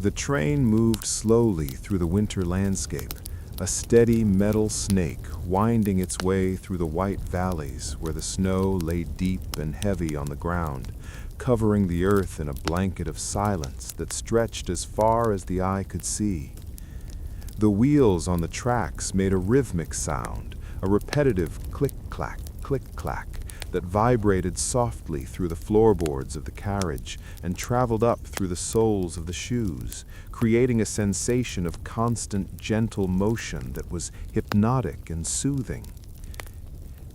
The train moved slowly through the winter landscape, a steady metal snake winding its way through the white valleys where the snow lay deep and heavy on the ground, covering the earth in a blanket of silence that stretched as far as the eye could see. The wheels on the tracks made a rhythmic sound, a repetitive click-clack, click-clack, that vibrated softly through the floorboards of the carriage and traveled up through the soles of the shoes, creating a sensation of constant, gentle motion that was hypnotic and soothing.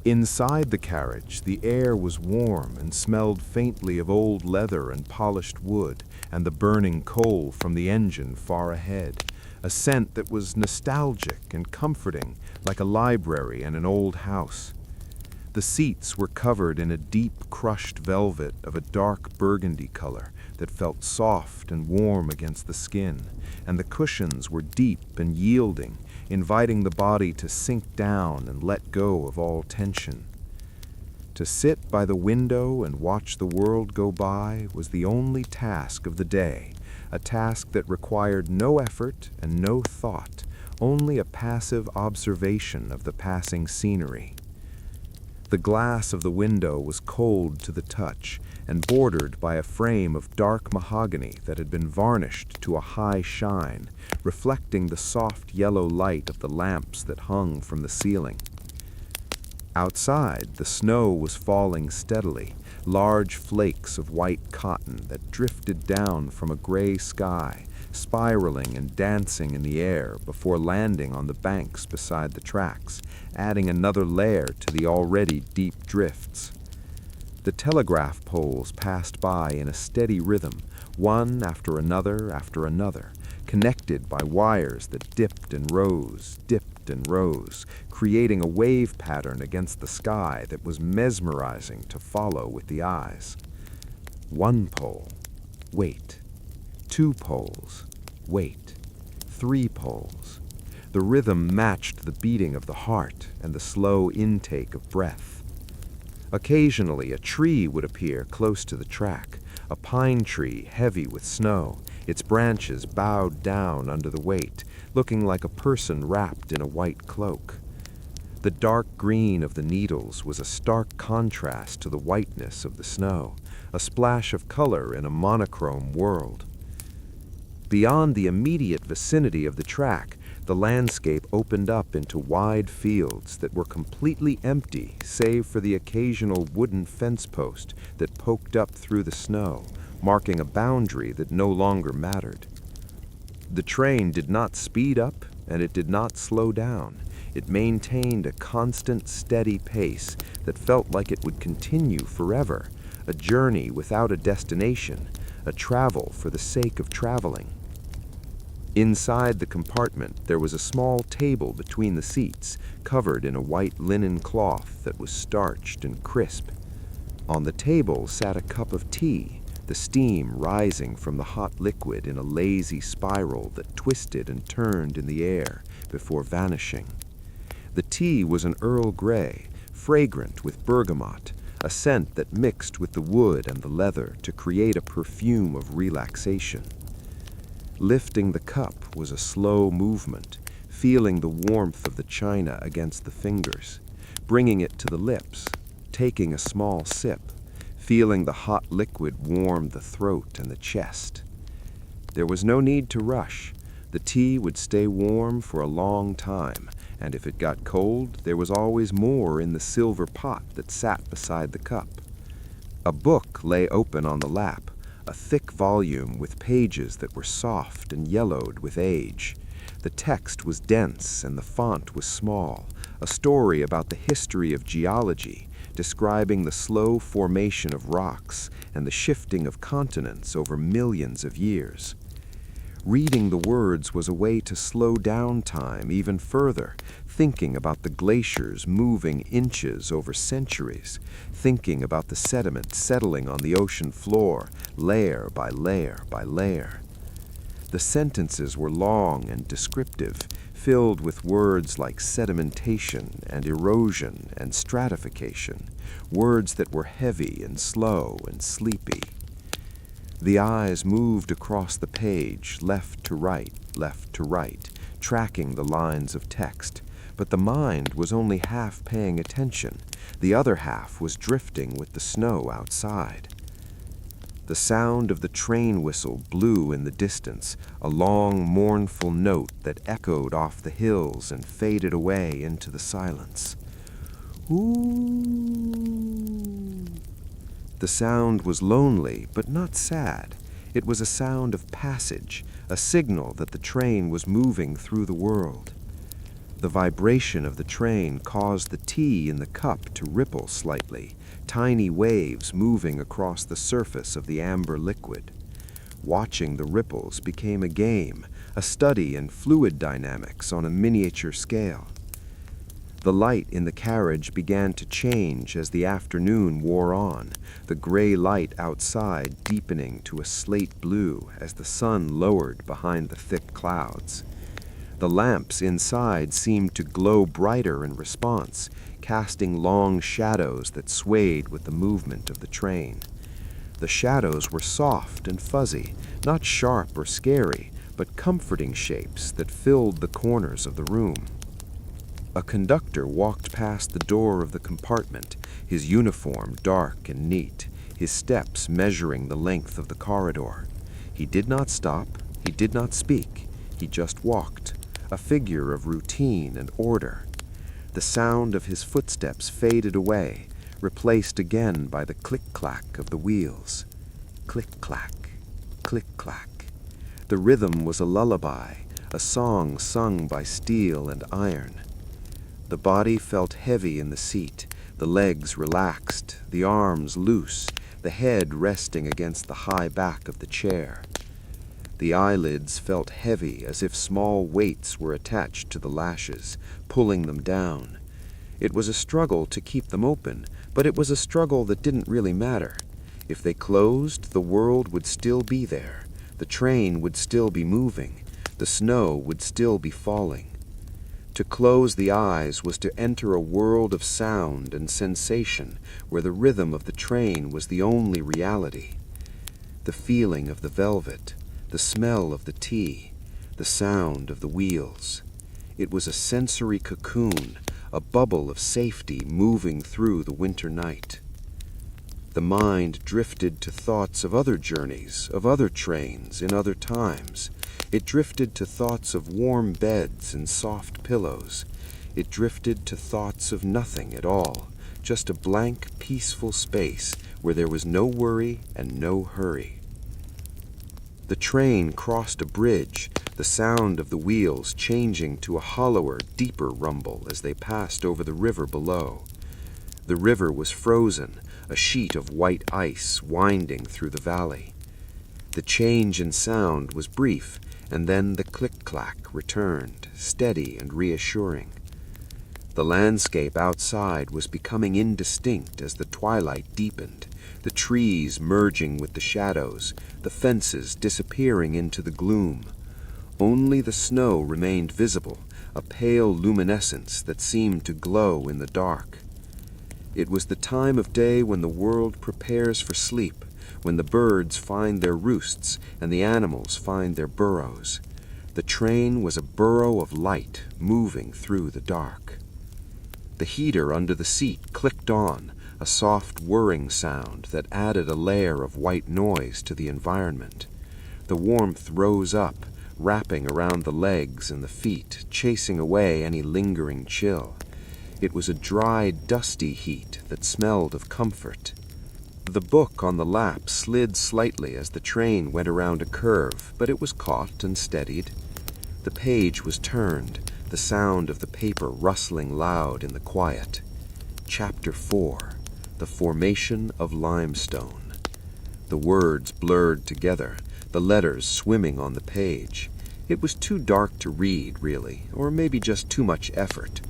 Inside the carriage, the air was warm and smelled faintly of old leather and polished wood and the burning coal from the engine far ahead, a scent that was nostalgic and comforting, like a library in an old house. The seats were covered in a deep crushed velvet of a dark burgundy color that felt soft and warm against the skin, and the cushions were deep and yielding, inviting the body to sink down and let go of all tension. To sit by the window and watch the world go by was the only task of the day, a task that required no effort and no thought, only a passive observation of the passing scenery. The glass of the window was cold to the touch and bordered by a frame of dark mahogany that had been varnished to a high shine, reflecting the soft yellow light of the lamps that hung from the ceiling. Outside, the snow was falling steadily, large flakes of white cotton that drifted down from a gray sky, spiraling and dancing in the air before landing on the banks beside the tracks, adding another layer to the already deep drifts. The telegraph poles passed by in a steady rhythm, one after another, connected by wires that dipped and rose, creating a wave pattern against the sky that was mesmerizing to follow with the eyes. One pole, wait. 2 poles, wait. 3 poles. The rhythm matched the beating of the heart and the slow intake of breath. Occasionally, a tree would appear close to the track, a pine tree heavy with snow, its branches bowed down under the weight, looking like a person wrapped in a white cloak. The dark green of the needles was a stark contrast to the whiteness of the snow, a splash of color in a monochrome world. Beyond the immediate vicinity of the track, the landscape opened up into wide fields that were completely empty save for the occasional wooden fence post that poked up through the snow, marking a boundary that no longer mattered. The train did not speed up and it did not slow down. It maintained a constant, steady pace that felt like it would continue forever, a journey without a destination, a travel for the sake of traveling. Inside the compartment, there was a small table between the seats, covered in a white linen cloth that was starched and crisp. On the table sat a cup of tea, the steam rising from the hot liquid in a lazy spiral that twisted and turned in the air before vanishing. The tea was an Earl Grey, fragrant with bergamot, a scent that mixed with the wood and the leather to create a perfume of relaxation. Lifting the cup was a slow movement, feeling the warmth of the china against the fingers, bringing it to the lips, taking a small sip, feeling the hot liquid warm the throat and the chest. There was no need to rush. The tea would stay warm for a long time, and if it got cold, there was always more in the silver pot that sat beside the cup. A book lay open on the lap, a thick volume with pages that were soft and yellowed with age. The text was dense and the font was small, a story about the history of geology, describing the slow formation of rocks and the shifting of continents over millions of years. Reading the words was a way to slow down time even further, thinking about the glaciers moving inches over centuries, thinking about the sediment settling on the ocean floor, layer by layer by layer. The sentences were long and descriptive, filled with words like sedimentation and erosion and stratification, words that were heavy and slow and sleepy. The eyes moved across the page, left to right, tracking the lines of text, but the mind was only half paying attention. The other half was drifting with the snow outside. The sound of the train whistle blew in the distance, a long, mournful note that echoed off the hills and faded away into the silence. Ooh. The sound was lonely, but not sad. It was a sound of passage, a signal that the train was moving through the world. The vibration of the train caused the tea in the cup to ripple slightly, tiny waves moving across the surface of the amber liquid. Watching the ripples became a game, a study in fluid dynamics on a miniature scale. The light in the carriage began to change as the afternoon wore on, the gray light outside deepening to a slate blue as the sun lowered behind the thick clouds. The lamps inside seemed to glow brighter in response, casting long shadows that swayed with the movement of the train. The shadows were soft and fuzzy, not sharp or scary, but comforting shapes that filled the corners of the room. A conductor walked past the door of the compartment, his uniform dark and neat, his steps measuring the length of the corridor. He did not stop, he did not speak, he just walked, a figure of routine and order. The sound of his footsteps faded away, replaced again by the click-clack of the wheels. Click-clack, click-clack. The rhythm was a lullaby, a song sung by steel and iron. The body felt heavy in the seat, the legs relaxed, the arms loose, the head resting against the high back of the chair. The eyelids felt heavy as if small weights were attached to the lashes, pulling them down. It was a struggle to keep them open, but it was a struggle that didn't really matter. If they closed, the world would still be there. The train would still be moving. The snow would still be falling. To close the eyes was to enter a world of sound and sensation where the rhythm of the train was the only reality. The feeling of the velvet, the smell of the tea, the sound of the wheels. It was a sensory cocoon, a bubble of safety moving through the winter night. The mind drifted to thoughts of other journeys, of other trains, in other times. It drifted to thoughts of warm beds and soft pillows. It drifted to thoughts of nothing at all, just a blank, peaceful space where there was no worry and no hurry. The train crossed a bridge, the sound of the wheels changing to a hollower, deeper rumble as they passed over the river below. The river was frozen, a sheet of white ice winding through the valley. The change in sound was brief, and then the click-clack returned, steady and reassuring. The landscape outside was becoming indistinct as the twilight deepened, the trees merging with the shadows, the fences disappearing into the gloom. Only the snow remained visible, a pale luminescence that seemed to glow in the dark. It was the time of day when the world prepares for sleep, when the birds find their roosts and the animals find their burrows. The train was a burrow of light moving through the dark. The heater under the seat clicked on, a soft whirring sound that added a layer of white noise to the environment. The warmth rose up, wrapping around the legs and the feet, chasing away any lingering chill. It was a dry, dusty heat that smelled of comfort. The book on the lap slid slightly as the train went around a curve, but it was caught and steadied. The page was turned, the sound of the paper rustling loud in the quiet. Chapter 4. The Formation of Limestone. The words blurred together, the letters swimming on the page. It was too dark to read, really, or maybe just too much effort.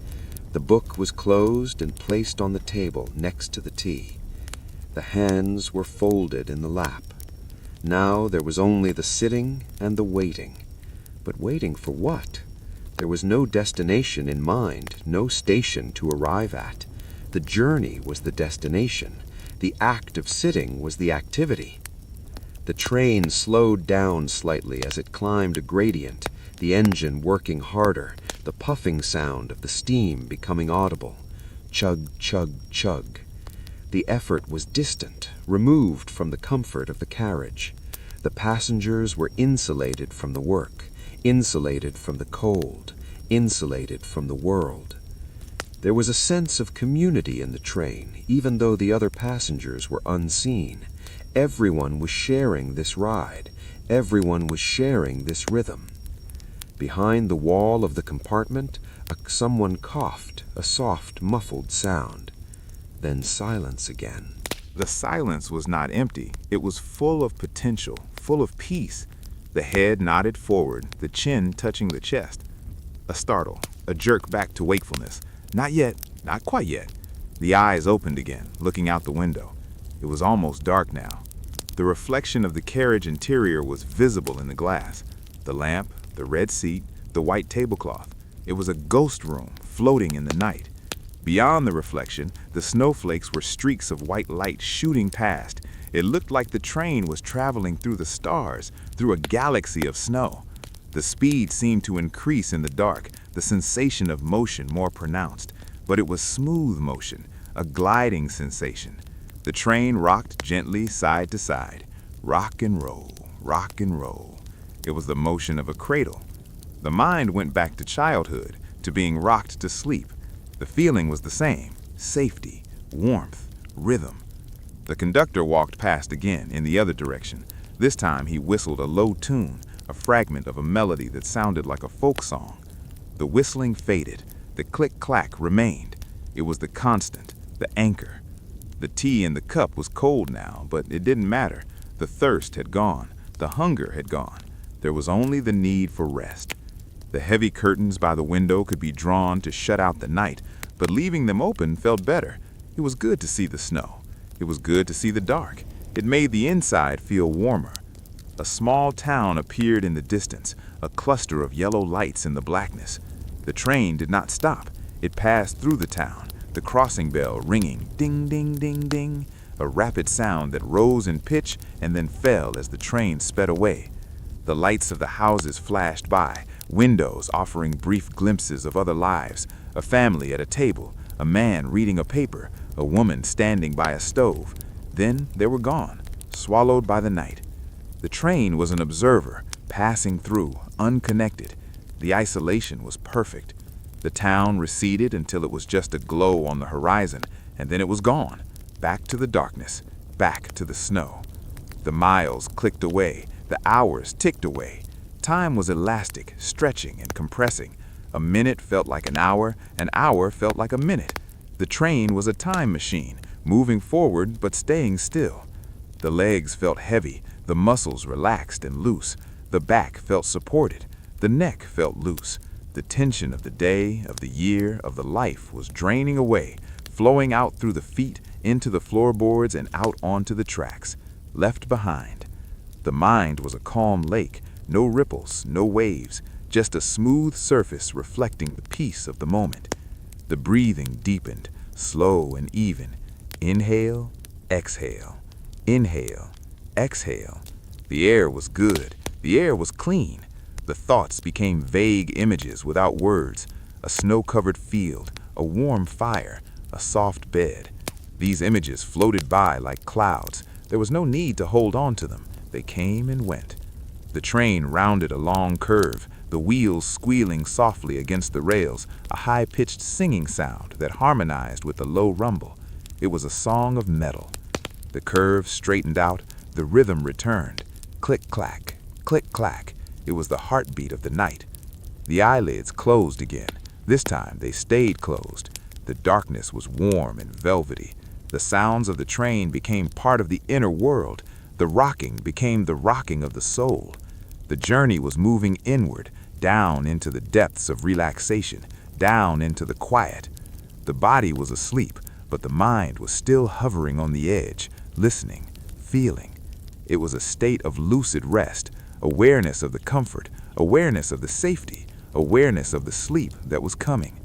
The book was closed and placed on the table next to the tea. The hands were folded in the lap. Now there was only the sitting and the waiting. But waiting for what? There was no destination in mind, no station to arrive at. The journey was the destination. The act of sitting was the activity. The train slowed down slightly as it climbed a gradient, the engine working harder, the puffing sound of the steam becoming audible. Chug, chug, chug. The effort was distant, removed from the comfort of the carriage. The passengers were insulated from the work, insulated from the cold, insulated from the world. There was a sense of community in the train, even though the other passengers were unseen. Everyone was sharing this ride. Everyone was sharing this rhythm. Behind the wall of the compartment, someone coughed, a soft, muffled sound. Then silence again. The silence was not empty. It was full of potential, full of peace. The head nodded forward, the chin touching the chest. A startle, a jerk back to wakefulness. Not yet, not quite yet. The eyes opened again, looking out the window. It was almost dark now. The reflection of the carriage interior was visible in the glass. The lamp, the red seat, the white tablecloth. It was a ghost room floating in the night. Beyond the reflection, the snowflakes were streaks of white light shooting past. It looked like the train was traveling through the stars, through a galaxy of snow. The speed seemed to increase in the dark, the sensation of motion more pronounced, but it was smooth motion, a gliding sensation. The train rocked gently side to side. Rock and roll, rock and roll. It was the motion of a cradle. The mind went back to childhood, to being rocked to sleep. The feeling was the same: safety, warmth, rhythm. The conductor walked past again in the other direction. This time he whistled a low tune, a fragment of a melody that sounded like a folk song. The whistling faded. The click-clack remained. It was the constant, the anchor. The tea in the cup was cold now, but it didn't matter. The thirst had gone. The hunger had gone. There was only the need for rest. The heavy curtains by the window could be drawn to shut out the night, but leaving them open felt better. It was good to see the snow. It was good to see the dark. It made the inside feel warmer. A small town appeared in the distance, a cluster of yellow lights in the blackness. The train did not stop. It passed through the town, the crossing bell ringing, ding, ding, ding, ding, a rapid sound that rose in pitch and then fell as the train sped away. The lights of the houses flashed by, windows offering brief glimpses of other lives, a family at a table, a man reading a paper, a woman standing by a stove. Then they were gone, swallowed by the night. The train was an observer, passing through, unconnected. The isolation was perfect. The town receded until it was just a glow on the horizon, and then it was gone, back to the darkness, back to the snow. The miles clicked away, the hours ticked away. Time was elastic, stretching and compressing. A minute felt like an hour felt like a minute. The train was a time machine, moving forward but staying still. The legs felt heavy, the muscles relaxed and loose. The back felt supported, the neck felt loose. The tension of the day, of the year, of the life was draining away, flowing out through the feet, into the floorboards and out onto the tracks, left behind. The mind was a calm lake, no ripples, no waves, just a smooth surface reflecting the peace of the moment. The breathing deepened, slow and even. Inhale, exhale, inhale, exhale. The air was good, the air was clean. The thoughts became vague images without words, a snow-covered field, a warm fire, a soft bed. These images floated by like clouds. There was no need to hold on to them. They came and went. The train rounded a long curve, the wheels squealing softly against the rails, a high-pitched singing sound that harmonized with the low rumble. It was a song of metal. The curve straightened out, the rhythm returned. Click-clack, click-clack. It was the heartbeat of the night. The eyelids closed again. This time they stayed closed. The darkness was warm and velvety. The sounds of the train became part of the inner world. The rocking became the rocking of the soul. The journey was moving inward, down into the depths of relaxation, down into the quiet. The body was asleep, but the mind was still hovering on the edge, listening, feeling. It was a state of lucid rest, awareness of the comfort, awareness of the safety, awareness of the sleep that was coming.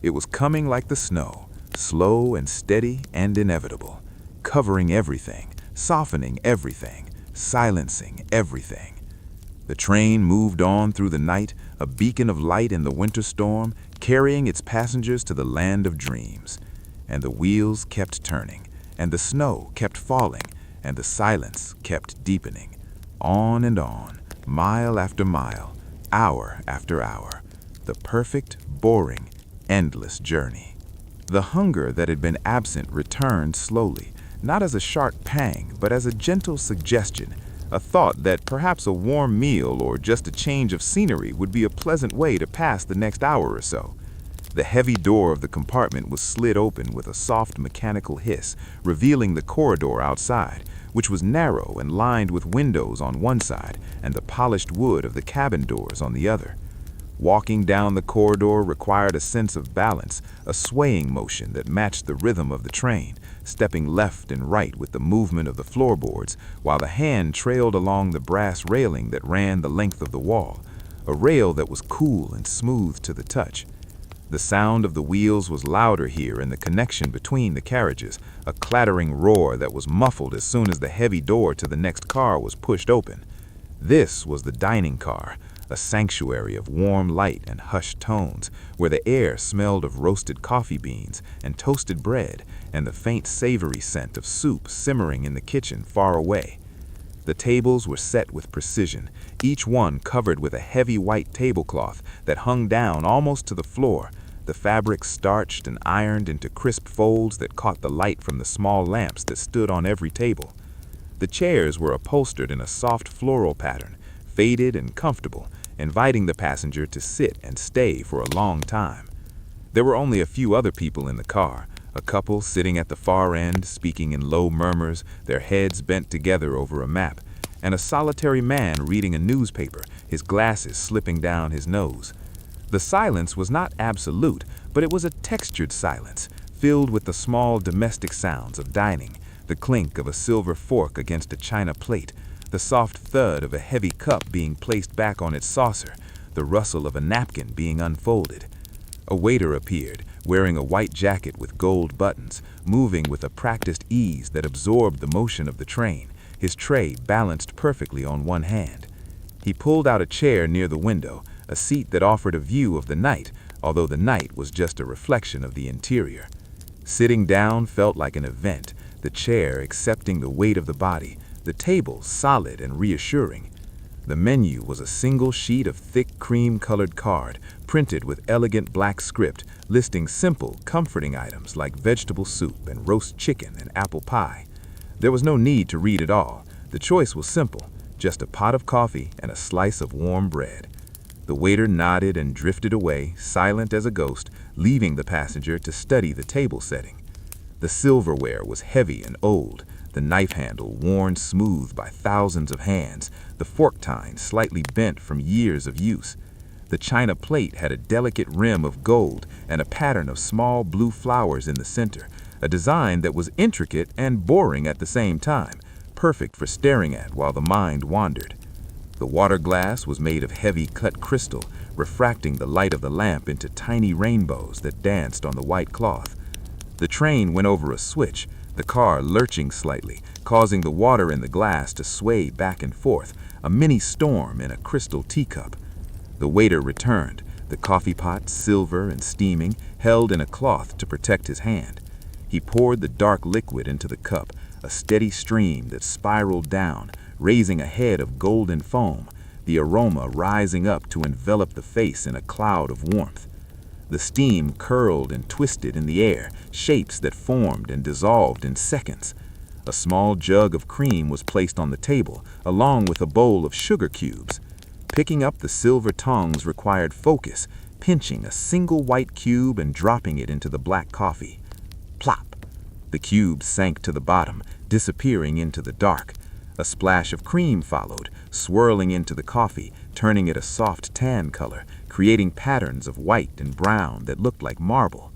It was coming like the snow, slow and steady and inevitable, covering everything, softening everything, silencing everything. The train moved on through the night, a beacon of light in the winter storm, carrying its passengers to the land of dreams. And the wheels kept turning, and the snow kept falling, and the silence kept deepening. On and on, mile after mile, hour after hour. The perfect, boring, endless journey. The hunger that had been absent returned slowly, not as a sharp pang, but as a gentle suggestion, a thought that perhaps a warm meal or just a change of scenery would be a pleasant way to pass the next hour or so. The heavy door of the compartment was slid open with a soft mechanical hiss, revealing the corridor outside, which was narrow and lined with windows on one side and the polished wood of the cabin doors on the other. Walking down the corridor required a sense of balance, a swaying motion that matched the rhythm of the train, stepping left and right with the movement of the floorboards, while the hand trailed along the brass railing that ran the length of the wall, a rail that was cool and smooth to the touch. The sound of the wheels was louder here in the connection between the carriages, a clattering roar that was muffled as soon as the heavy door to the next car was pushed open. This was the dining car, a sanctuary of warm light and hushed tones, where the air smelled of roasted coffee beans and toasted bread and the faint savory scent of soup simmering in the kitchen far away. The tables were set with precision, each one covered with a heavy white tablecloth that hung down almost to the floor, the fabric starched and ironed into crisp folds that caught the light from the small lamps that stood on every table. The chairs were upholstered in a soft floral pattern, faded and comfortable, inviting the passenger to sit and stay for a long time. There were only a few other people in the car, a couple sitting at the far end, speaking in low murmurs, their heads bent together over a map, and a solitary man reading a newspaper, his glasses slipping down his nose. The silence was not absolute, but it was a textured silence, filled with the small domestic sounds of dining, the clink of a silver fork against a china plate, the soft thud of a heavy cup being placed back on its saucer, the rustle of a napkin being unfolded. A waiter appeared, wearing a white jacket with gold buttons, moving with a practiced ease that absorbed the motion of the train, his tray balanced perfectly on one hand. He pulled out a chair near the window, a seat that offered a view of the night, although the night was just a reflection of the interior. Sitting down felt like an event, the chair accepting the weight of the body, the table solid and reassuring. The menu was a single sheet of thick cream-colored card, printed with elegant black script, listing simple, comforting items like vegetable soup and roast chicken and apple pie. There was no need to read it all. The choice was simple, just a pot of coffee and a slice of warm bread. The waiter nodded and drifted away, silent as a ghost, leaving the passenger to study the table setting. The silverware was heavy and old, the knife handle worn smooth by thousands of hands, the fork tine slightly bent from years of use. The china plate had a delicate rim of gold and a pattern of small blue flowers in the center, a design that was intricate and boring at the same time, perfect for staring at while the mind wandered. The water glass was made of heavy cut crystal, refracting the light of the lamp into tiny rainbows that danced on the white cloth. The train went over a switch, the car lurching slightly, causing the water in the glass to sway back and forth, a mini storm in a crystal teacup. The waiter returned, the coffee pot, silver and steaming, held in a cloth to protect his hand. He poured the dark liquid into the cup, a steady stream that spiraled down, raising a head of golden foam, the aroma rising up to envelop the face in a cloud of warmth. The steam curled and twisted in the air, shapes that formed and dissolved in seconds. A small jug of cream was placed on the table, along with a bowl of sugar cubes. Picking up the silver tongs required focus, pinching a single white cube and dropping it into the black coffee. Plop! The cube sank to the bottom, disappearing into the dark. A splash of cream followed, swirling into the coffee, turning it a soft tan color, creating patterns of white and brown that looked like marble.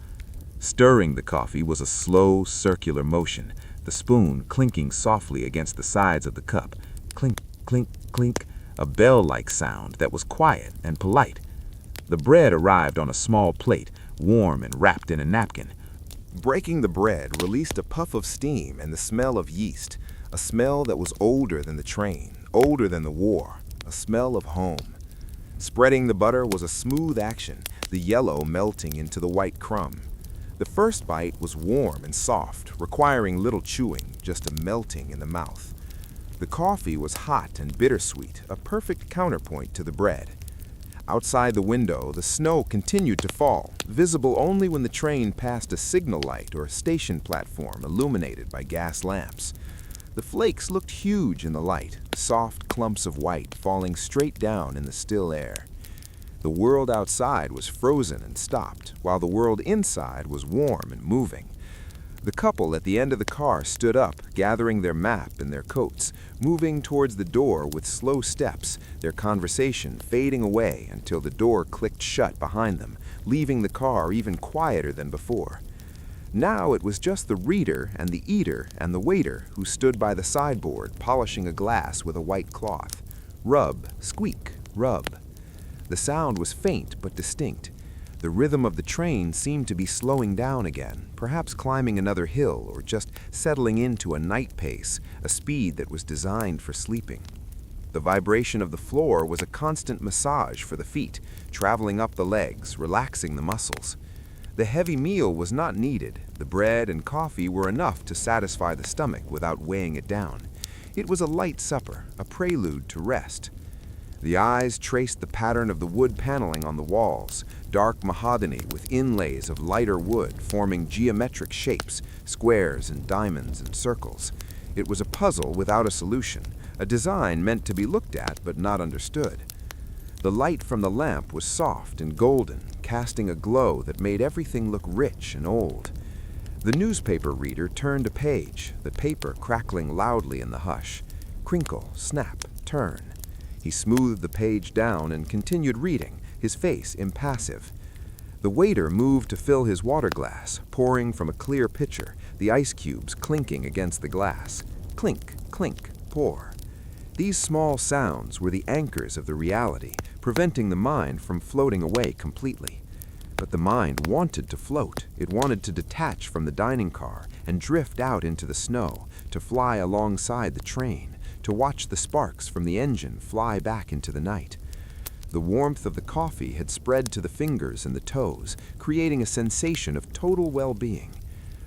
Stirring the coffee was a slow, circular motion, the spoon clinking softly against the sides of the cup. Clink, clink, clink, a bell-like sound that was quiet and polite. The bread arrived on a small plate, warm and wrapped in a napkin. Breaking the bread released a puff of steam and the smell of yeast, a smell that was older than the train, older than the war, a smell of home. Spreading the butter was a smooth action, the yellow melting into the white crumb. The first bite was warm and soft, requiring little chewing, just a melting in the mouth. The coffee was hot and bittersweet, a perfect counterpoint to the bread. Outside the window, the snow continued to fall, visible only when the train passed a signal light or a station platform illuminated by gas lamps. The flakes looked huge in the light, soft clumps of white falling straight down in the still air. The world outside was frozen and stopped, while the world inside was warm and moving. The couple at the end of the car stood up, gathering their map and their coats, moving towards the door with slow steps, their conversation fading away until the door clicked shut behind them, leaving the car even quieter than before. Now it was just the reader and the eater and the waiter who stood by the sideboard polishing a glass with a white cloth. Rub, squeak, rub. The sound was faint but distinct. The rhythm of the train seemed to be slowing down again, perhaps climbing another hill or just settling into a night pace, a speed that was designed for sleeping. The vibration of the floor was a constant massage for the feet, traveling up the legs, relaxing the muscles. The heavy meal was not needed. The bread and coffee were enough to satisfy the stomach without weighing it down. It was a light supper, a prelude to rest. The eyes traced the pattern of the wood paneling on the walls, dark mahogany with inlays of lighter wood forming geometric shapes, squares and diamonds and circles. It was a puzzle without a solution, a design meant to be looked at but not understood. The light from the lamp was soft and golden, casting a glow that made everything look rich and old. The newspaper reader turned a page, the paper crackling loudly in the hush. Crinkle, snap, turn. He smoothed the page down and continued reading, his face impassive. The waiter moved to fill his water glass, pouring from a clear pitcher, the ice cubes clinking against the glass. Clink, clink, pour. These small sounds were the anchors of the reality, preventing the mind from floating away completely. But the mind wanted to float. It wanted to detach from the dining car and drift out into the snow, to fly alongside the train, to watch the sparks from the engine fly back into the night. The warmth of the coffee had spread to the fingers and the toes, creating a sensation of total well-being.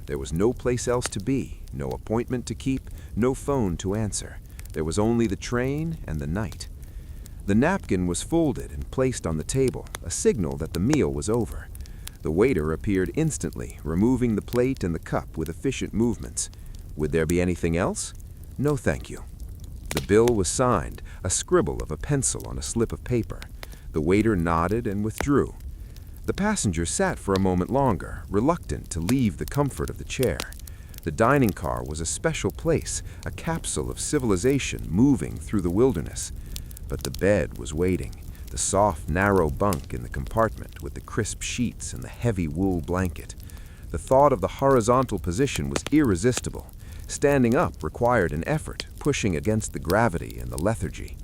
There was no place else to be, no appointment to keep, no phone to answer. There was only the train and the night. The napkin was folded and placed on the table, a signal that the meal was over. The waiter appeared instantly, removing the plate and the cup with efficient movements. Would there be anything else? No, thank you. The bill was signed, a scribble of a pencil on a slip of paper. The waiter nodded and withdrew. The passenger sat for a moment longer, reluctant to leave the comfort of the chair. The dining car was a special place, a capsule of civilization moving through the wilderness. But the bed was waiting, the soft, narrow bunk in the compartment with the crisp sheets and the heavy wool blanket. The thought of the horizontal position was irresistible. Standing up required an effort, pushing against the gravity and the lethargy.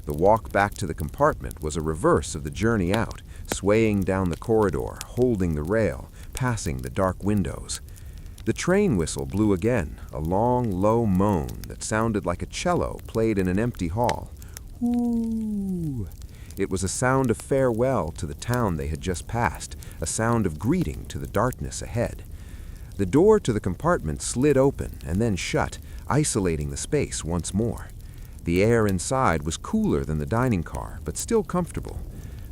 The walk back to the compartment was a reverse of the journey out, swaying down the corridor, holding the rail, passing the dark windows. The train whistle blew again, a long, low moan that sounded like a cello played in an empty hall. Ooh! It was a sound of farewell to the town they had just passed, a sound of greeting to the darkness ahead. The door to the compartment slid open and then shut, isolating the space once more. The air inside was cooler than the dining car, but still comfortable.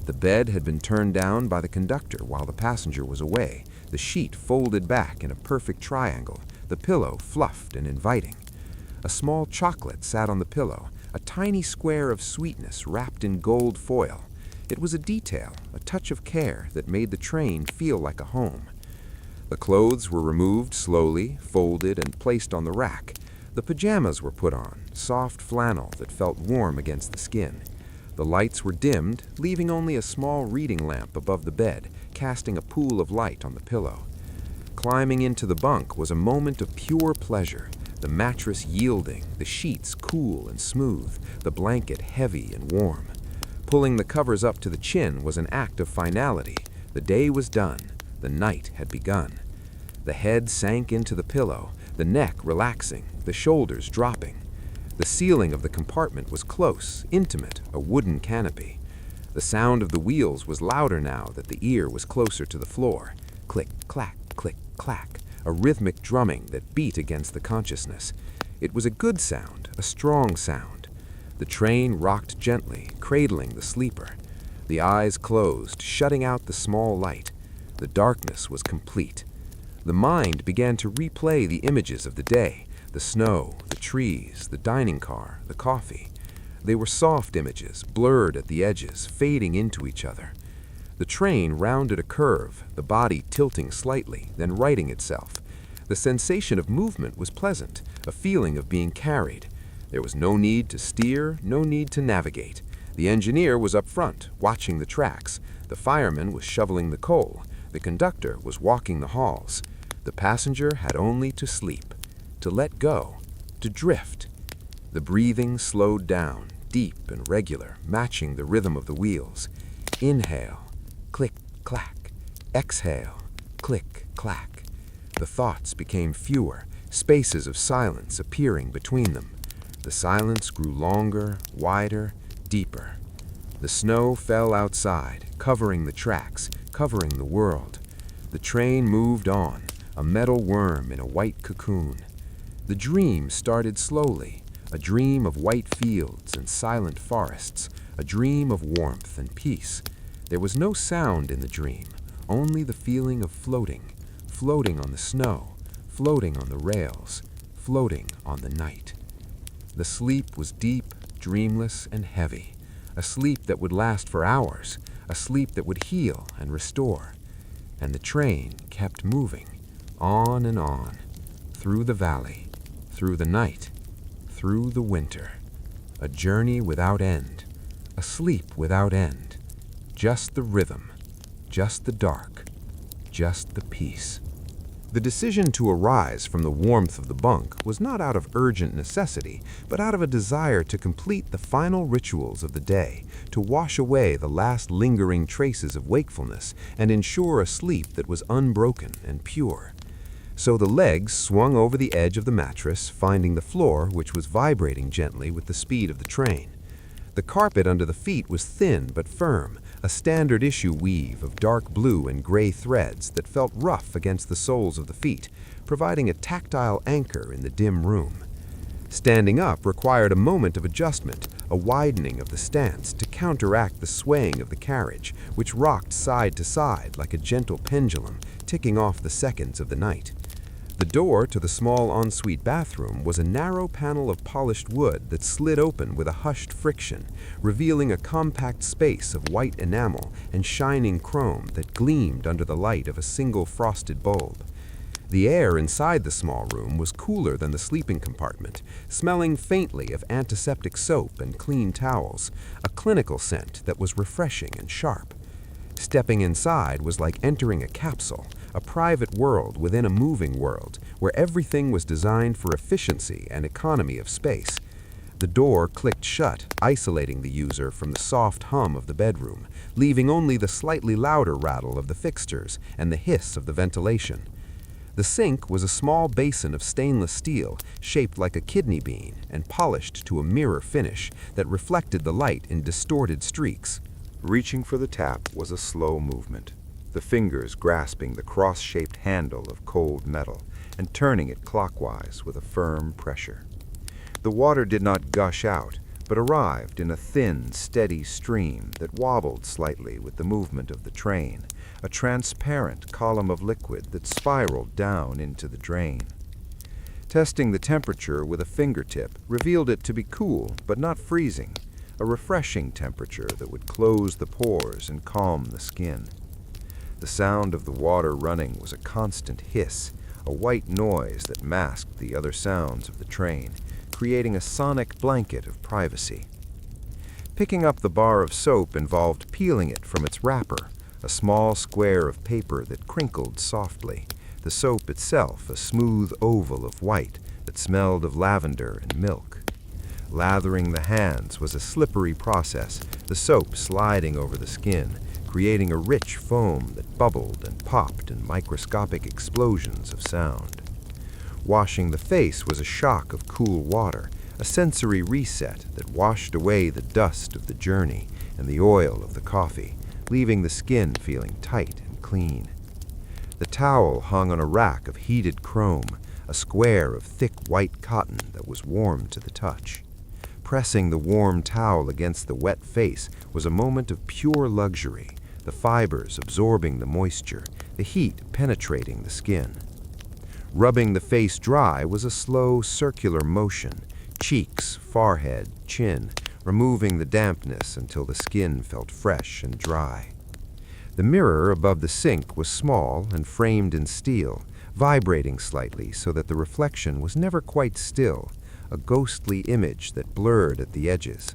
The bed had been turned down by the conductor while the passenger was away, the sheet folded back in a perfect triangle, the pillow fluffed and inviting. A small chocolate sat on the pillow, a tiny square of sweetness wrapped in gold foil. It was a detail, a touch of care that made the train feel like a home. The clothes were removed slowly, folded, and placed on the rack. The pajamas were put on, soft flannel that felt warm against the skin. The lights were dimmed, leaving only a small reading lamp above the bed, casting a pool of light on the pillow. Climbing into the bunk was a moment of pure pleasure, the mattress yielding, the sheets cool and smooth, the blanket heavy and warm. Pulling the covers up to the chin was an act of finality. The day was done. The night had begun. The head sank into the pillow, the neck relaxing, the shoulders dropping. The ceiling of the compartment was close, intimate, a wooden canopy. The sound of the wheels was louder now that the ear was closer to the floor. Click, clack, click, clack, a rhythmic drumming that beat against the consciousness. It was a good sound, a strong sound. The train rocked gently, cradling the sleeper. The eyes closed, shutting out the small light. The darkness was complete. The mind began to replay the images of the day, the snow, the trees, the dining car, the coffee. They were soft images, blurred at the edges, fading into each other. The train rounded a curve, the body tilting slightly, then righting itself. The sensation of movement was pleasant, a feeling of being carried. There was no need to steer, no need to navigate. The engineer was up front, watching the tracks. The fireman was shoveling the coal. The conductor was walking the halls. The passenger had only to sleep, to let go, to drift. The breathing slowed down, deep and regular, matching the rhythm of the wheels. Inhale, click, clack. Exhale, click, clack. The thoughts became fewer, spaces of silence appearing between them. The silence grew longer, wider, deeper. The snow fell outside, covering the tracks, covering the world. The train moved on, a metal worm in a white cocoon. The dream started slowly, a dream of white fields and silent forests, a dream of warmth and peace. There was no sound in the dream, only the feeling of floating, floating on the snow, floating on the rails, floating on the night. The sleep was deep, dreamless, and heavy, a sleep that would last for hours, a sleep that would heal and restore. And the train kept moving, on and on, through the valley, through the night, through the winter. A journey without end, a sleep without end. Just the rhythm, just the dark, just the peace. The decision to arise from the warmth of the bunk was not out of urgent necessity, but out of a desire to complete the final rituals of the day, to wash away the last lingering traces of wakefulness and ensure a sleep that was unbroken and pure. So the legs swung over the edge of the mattress, finding the floor, which was vibrating gently with the speed of the train. The carpet under the feet was thin but firm, a standard issue weave of dark blue and gray threads that felt rough against the soles of the feet, providing a tactile anchor in the dim room. Standing up required a moment of adjustment, a widening of the stance to counteract the swaying of the carriage, which rocked side to side like a gentle pendulum, ticking off the seconds of the night. The door to the small ensuite bathroom was a narrow panel of polished wood that slid open with a hushed friction, revealing a compact space of white enamel and shining chrome that gleamed under the light of a single frosted bulb. The air inside the small room was cooler than the sleeping compartment, smelling faintly of antiseptic soap and clean towels, a clinical scent that was refreshing and sharp. Stepping inside was like entering a capsule, a private world within a moving world, where everything was designed for efficiency and economy of space. The door clicked shut, isolating the user from the soft hum of the bedroom, leaving only the slightly louder rattle of the fixtures and the hiss of the ventilation. The sink was a small basin of stainless steel, shaped like a kidney bean and polished to a mirror finish that reflected the light in distorted streaks. Reaching for the tap was a slow movement, the fingers grasping the cross-shaped handle of cold metal and turning it clockwise with a firm pressure. The water did not gush out, but arrived in a thin, steady stream that wobbled slightly with the movement of the train, a transparent column of liquid that spiraled down into the drain. Testing the temperature with a fingertip revealed it to be cool but not freezing, a refreshing temperature that would close the pores and calm the skin. The sound of the water running was a constant hiss, a white noise that masked the other sounds of the train, creating a sonic blanket of privacy. Picking up the bar of soap involved peeling it from its wrapper, a small square of paper that crinkled softly, the soap itself a smooth oval of white that smelled of lavender and milk. Lathering the hands was a slippery process, the soap sliding over the skin, creating a rich foam that bubbled and popped in microscopic explosions of sound. Washing the face was a shock of cool water, a sensory reset that washed away the dust of the journey and the oil of the coffee, leaving the skin feeling tight and clean. The towel hung on a rack of heated chrome, a square of thick white cotton that was warm to the touch. Pressing the warm towel against the wet face was a moment of pure luxury, the fibers absorbing the moisture, the heat penetrating the skin. Rubbing the face dry was a slow, circular motion, cheeks, forehead, chin, removing the dampness until the skin felt fresh and dry. The mirror above the sink was small and framed in steel, vibrating slightly so that the reflection was never quite still, a ghostly image that blurred at the edges.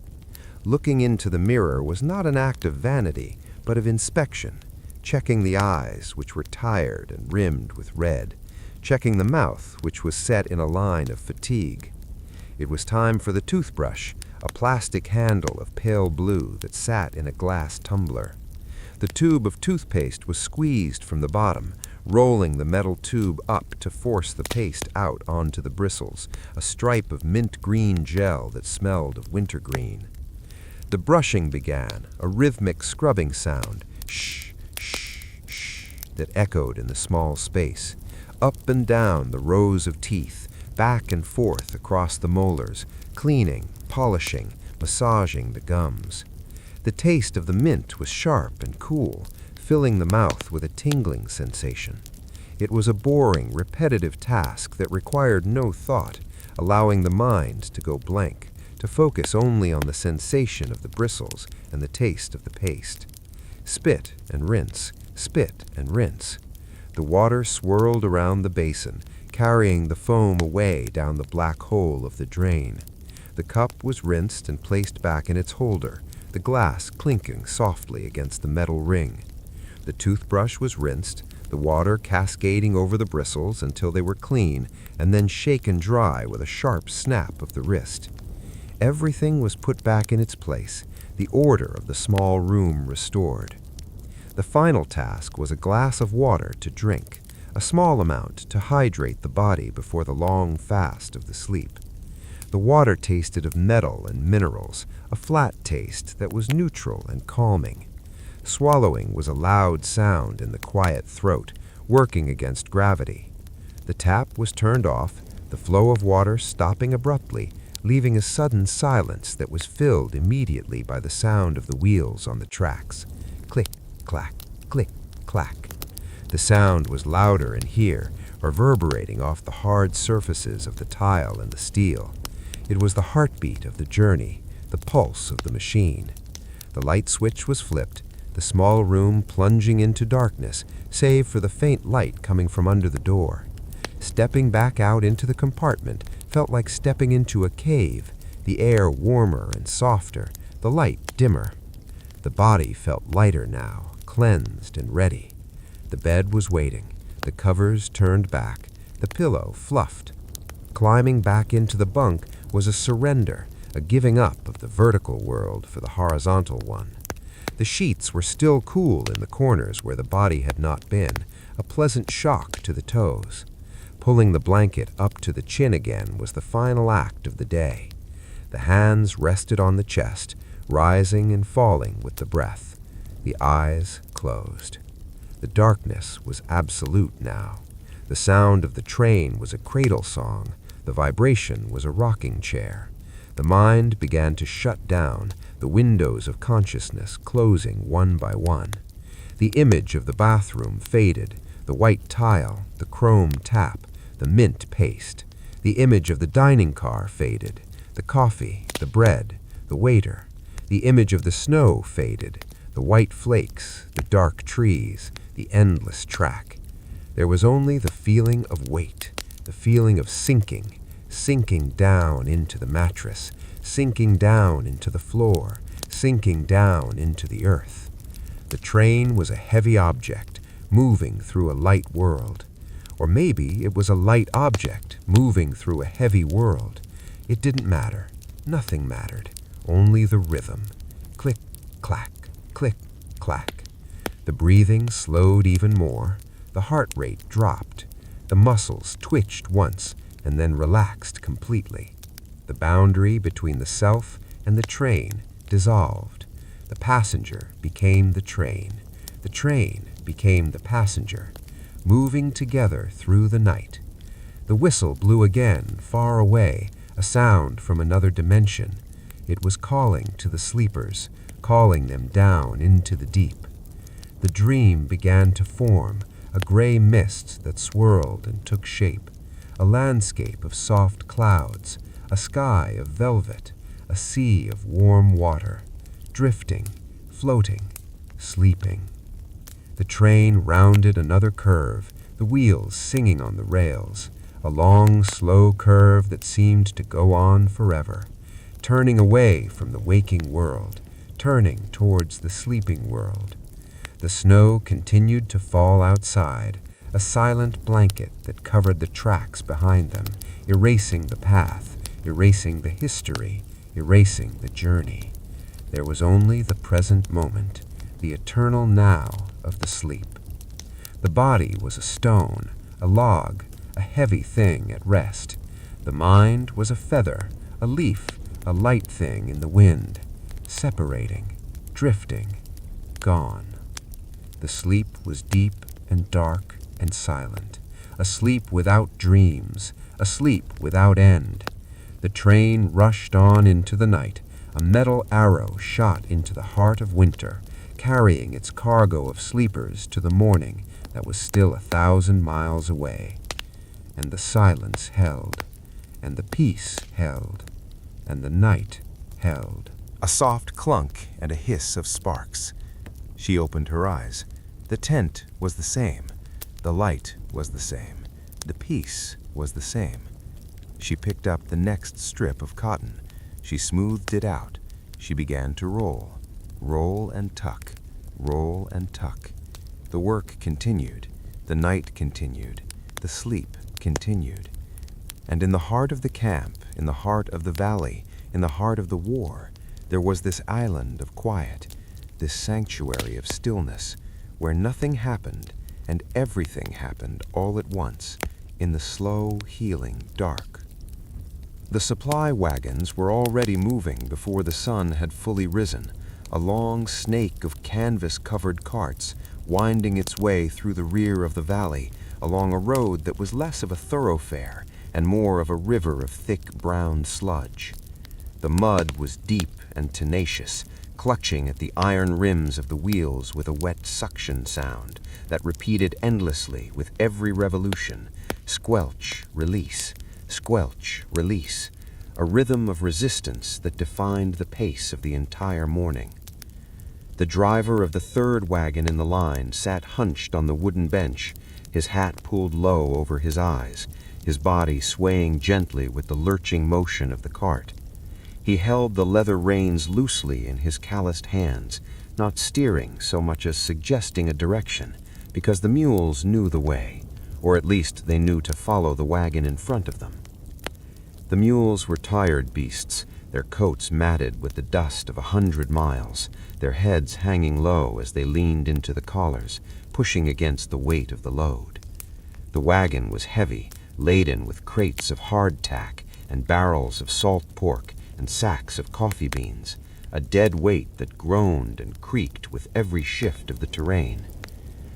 Looking into the mirror was not an act of vanity, but of inspection, checking the eyes, which were tired and rimmed with red, checking the mouth, which was set in a line of fatigue. It was time for the toothbrush, a plastic handle of pale blue that sat in a glass tumbler. The tube of toothpaste was squeezed from the bottom, rolling the metal tube up to force the paste out onto the bristles, a stripe of mint green gel that smelled of wintergreen. The brushing began, a rhythmic scrubbing sound, shh, shh, shh, that echoed in the small space. Up and down the rows of teeth, back and forth across the molars, cleaning, polishing, massaging the gums. The taste of the mint was sharp and cool, filling the mouth with a tingling sensation. It was a boring, repetitive task that required no thought, allowing the mind to go blank, to focus only on the sensation of the bristles and the taste of the paste. Spit and rinse, spit and rinse. The water swirled around the basin, carrying the foam away down the black hole of the drain. The cup was rinsed and placed back in its holder, the glass clinking softly against the metal ring. The toothbrush was rinsed, the water cascading over the bristles until they were clean, and then shaken dry with a sharp snap of the wrist. Everything was put back in its place, the order of the small room restored. The final task was a glass of water to drink, a small amount to hydrate the body before the long fast of the sleep. The water tasted of metal and minerals, a flat taste that was neutral and calming. Swallowing was a loud sound in the quiet throat, working against gravity. The tap was turned off, the flow of water stopping abruptly, leaving a sudden silence that was filled immediately by the sound of the wheels on the tracks. Click, clack, click, clack. The sound was louder in here, reverberating off the hard surfaces of the tile and the steel. It was the heartbeat of the journey, the pulse of the machine. The light switch was flipped, the small room plunging into darkness, save for the faint light coming from under the door. Stepping back out into the compartment felt like stepping into a cave, the air warmer and softer, the light dimmer. The body felt lighter now, cleansed and ready. The bed was waiting, the covers turned back, the pillow fluffed. Climbing back into the bunk was a surrender, a giving up of the vertical world for the horizontal one. The sheets were still cool in the corners where the body had not been, a pleasant shock to the toes. Pulling the blanket up to the chin again was the final act of the day. The hands rested on the chest, rising and falling with the breath. The eyes closed. The darkness was absolute now. The sound of the train was a cradle song. The vibration was a rocking chair. The mind began to shut down, the windows of consciousness closing one by one. The image of the bathroom faded, the white tile, the chrome tap, the mint paste. The image of the dining car faded, the coffee, the bread, the waiter. The image of the snow faded, the white flakes, the dark trees, the endless track. There was only the feeling of weight, the feeling of sinking down into the mattress, sinking down into the floor, sinking down into the earth. The train was a heavy object, moving through a light world. Or maybe it was a light object, moving through a heavy world. It didn't matter. Nothing mattered. Only the rhythm. Click, clack, click, clack. The breathing slowed even more. The heart rate dropped. The muscles twitched once, and then relaxed completely. The boundary between the self and the train dissolved. The passenger became the train. The train became the passenger, moving together through the night. The whistle blew again, far away, a sound from another dimension. It was calling to the sleepers, calling them down into the deep. The dream began to form, a gray mist that swirled and took shape, a landscape of soft clouds, a sky of velvet, a sea of warm water, drifting, floating, sleeping. The train rounded another curve, the wheels singing on the rails, a long, slow curve that seemed to go on forever, turning away from the waking world, turning towards the sleeping world. The snow continued to fall outside, a silent blanket that covered the tracks behind them, erasing the path, erasing the history, erasing the journey. There was only the present moment, the eternal now of the sleep. The body was a stone, a log, a heavy thing at rest. The mind was a feather, a leaf, a light thing in the wind, separating, drifting, gone. The sleep was deep and dark and silent, a sleep without dreams, a sleep without end. The train rushed on into the night, a metal arrow shot into the heart of winter, carrying its cargo of sleepers to the morning that was still 1,000 miles away. And the silence held, and the peace held, and the night held. A soft clunk and a hiss of sparks. She opened her eyes. The tent was the same. The light was the same. The peace was the same. She picked up the next strip of cotton. She smoothed it out. She began to roll. Roll and tuck. Roll and tuck. The work continued. The night continued. The sleep continued. And in the heart of the camp, in the heart of the valley, in the heart of the war, there was this island of quiet, this sanctuary of stillness, where nothing happened and everything happened all at once, in the slow, healing dark. The supply wagons were already moving before the sun had fully risen, a long snake of canvas-covered carts winding its way through the rear of the valley along a road that was less of a thoroughfare and more of a river of thick brown sludge. The mud was deep and tenacious, clutching at the iron rims of the wheels with a wet suction sound that repeated endlessly with every revolution, squelch, release, squelch, release, a rhythm of resistance that defined the pace of the entire morning. The driver of the third wagon in the line sat hunched on the wooden bench, his hat pulled low over his eyes, his body swaying gently with the lurching motion of the cart. He held the leather reins loosely in his calloused hands, not steering so much as suggesting a direction, because the mules knew the way, or at least they knew to follow the wagon in front of them. The mules were tired beasts, their coats matted with the dust of 100 miles, their heads hanging low as they leaned into the collars, pushing against the weight of the load. The wagon was heavy, laden with crates of hardtack and barrels of salt pork and sacks of coffee beans, a dead weight that groaned and creaked with every shift of the terrain.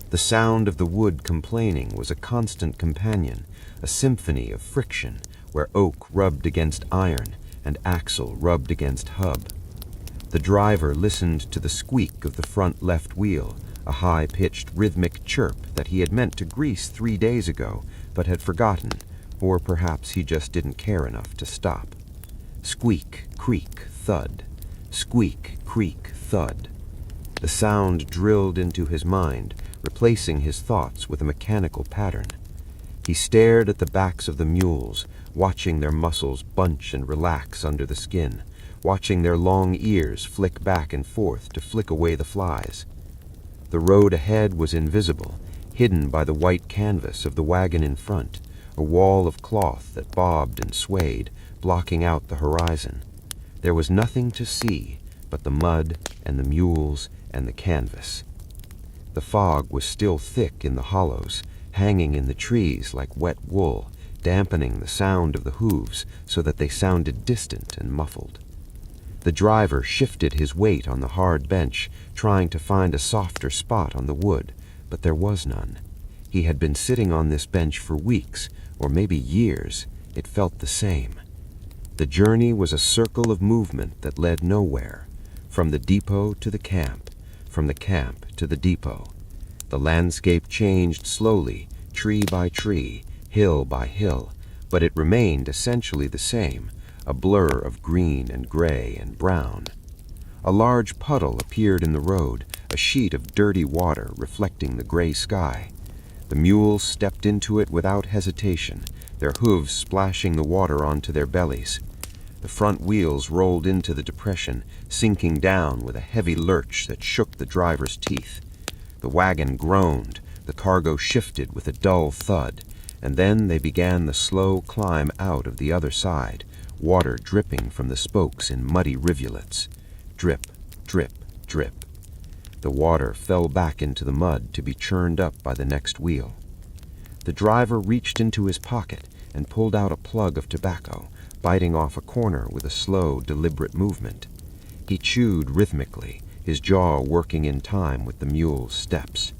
The sound of the wood complaining was a constant companion, a symphony of friction where oak rubbed against iron and axle rubbed against hub. The driver listened to the squeak of the front left wheel, a high-pitched rhythmic chirp that he had meant to grease 3 days ago but had forgotten, or perhaps he just didn't care enough to stop. Squeak, creak, thud. Squeak, creak, thud. The sound drilled into his mind, replacing his thoughts with a mechanical pattern. He stared at the backs of the mules, watching their muscles bunch and relax under the skin, watching their long ears flick back and forth to flick away the flies. The road ahead was invisible, hidden by the white canvas of the wagon in front, a wall of cloth that bobbed and swayed, blocking out the horizon. There was nothing to see but the mud and the mules and the canvas. The fog was still thick in the hollows, hanging in the trees like wet wool, dampening the sound of the hooves so that they sounded distant and muffled. The driver shifted his weight on the hard bench, trying to find a softer spot on the wood, but there was none. He had been sitting on this bench for weeks, or maybe years. It felt the same. The journey was a circle of movement that led nowhere, from the depot to the camp, from the camp to the depot. The landscape changed slowly, tree by tree, hill by hill, but it remained essentially the same, a blur of green and gray and brown. A large puddle appeared in the road, a sheet of dirty water reflecting the gray sky. The mules stepped into it without hesitation, their hooves splashing the water onto their bellies. The front wheels rolled into the depression, sinking down with a heavy lurch that shook the driver's teeth. The wagon groaned, the cargo shifted with a dull thud, and then they began the slow climb out of the other side, water dripping from the spokes in muddy rivulets. Drip, drip, drip. The water fell back into the mud to be churned up by the next wheel. The driver reached into his pocket and pulled out a plug of tobacco, biting off a corner with a slow, deliberate movement. He chewed rhythmically, his jaw working in time with the mule's steps.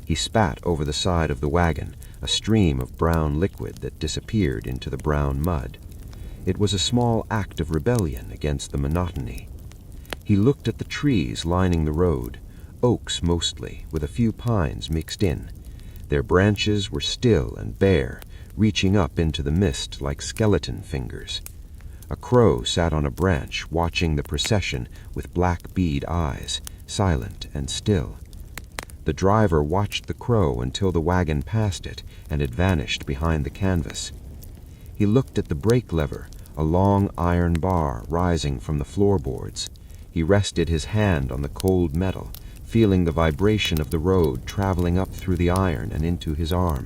He spat over the side of the wagon, a stream of brown liquid that disappeared into the brown mud. It was a small act of rebellion against the monotony. He looked at the trees lining the road, oaks mostly, with a few pines mixed in. Their branches were still and bare, reaching up into the mist like skeleton fingers. A crow sat on a branch, watching the procession with black bead eyes, silent and still. The driver watched the crow until the wagon passed it and it vanished behind the canvas. He looked at the brake lever, a long iron bar rising from the floorboards. He rested his hand on the cold metal, feeling the vibration of the road traveling up through the iron and into his arm.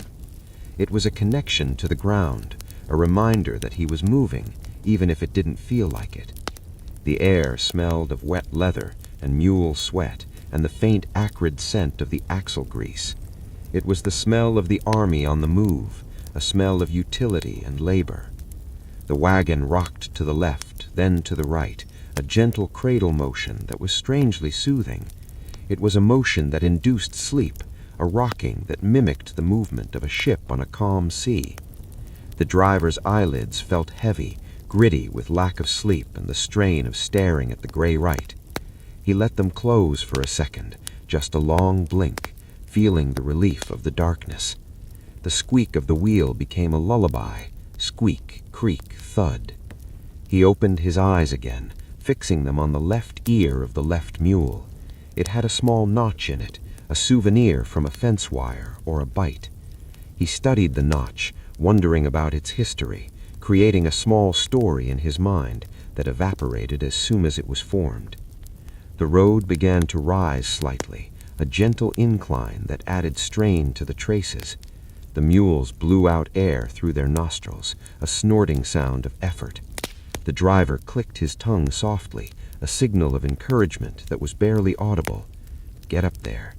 It was a connection to the ground, a reminder that he was moving, even if it didn't feel like it. The air smelled of wet leather and mule sweat and the faint acrid scent of the axle grease. It was the smell of the army on the move, a smell of utility and labor. The wagon rocked to the left, then to the right, a gentle cradle motion that was strangely soothing. It was a motion that induced sleep, a rocking that mimicked the movement of a ship on a calm sea. The driver's eyelids felt heavy, gritty with lack of sleep and the strain of staring at the gray right. He let them close for a second, just a long blink, feeling the relief of the darkness. The squeak of the wheel became a lullaby, squeak, creak, thud. He opened his eyes again, fixing them on the left ear of the left mule. It had a small notch in it, a souvenir from a fence wire or a bite. He studied the notch, wondering about its history, creating a small story in his mind that evaporated as soon as it was formed. The road began to rise slightly, a gentle incline that added strain to the traces. The mules blew out air through their nostrils, a snorting sound of effort. The driver clicked his tongue softly, a signal of encouragement that was barely audible. Get up there.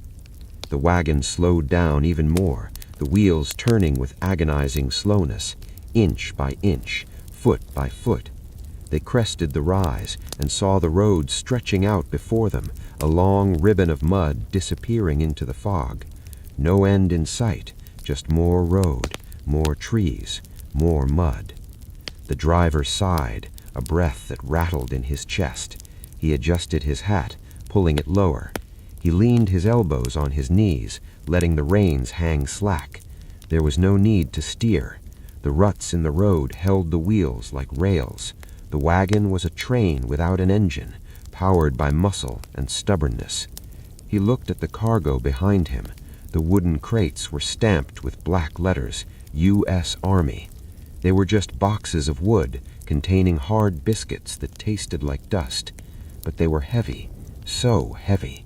The wagon slowed down even more, the wheels turning with agonizing slowness, inch by inch, foot by foot. They crested the rise and saw the road stretching out before them, a long ribbon of mud disappearing into the fog. No end in sight, just more road, more trees, more mud. The driver sighed, a breath that rattled in his chest. He adjusted his hat, pulling it lower. He leaned his elbows on his knees, letting the reins hang slack. There was no need to steer. The ruts in the road held the wheels like rails. The wagon was a train without an engine, powered by muscle and stubbornness. He looked at the cargo behind him. The wooden crates were stamped with black letters, U.S. Army. They were just boxes of wood containing hard biscuits that tasted like dust, but they were heavy, so heavy.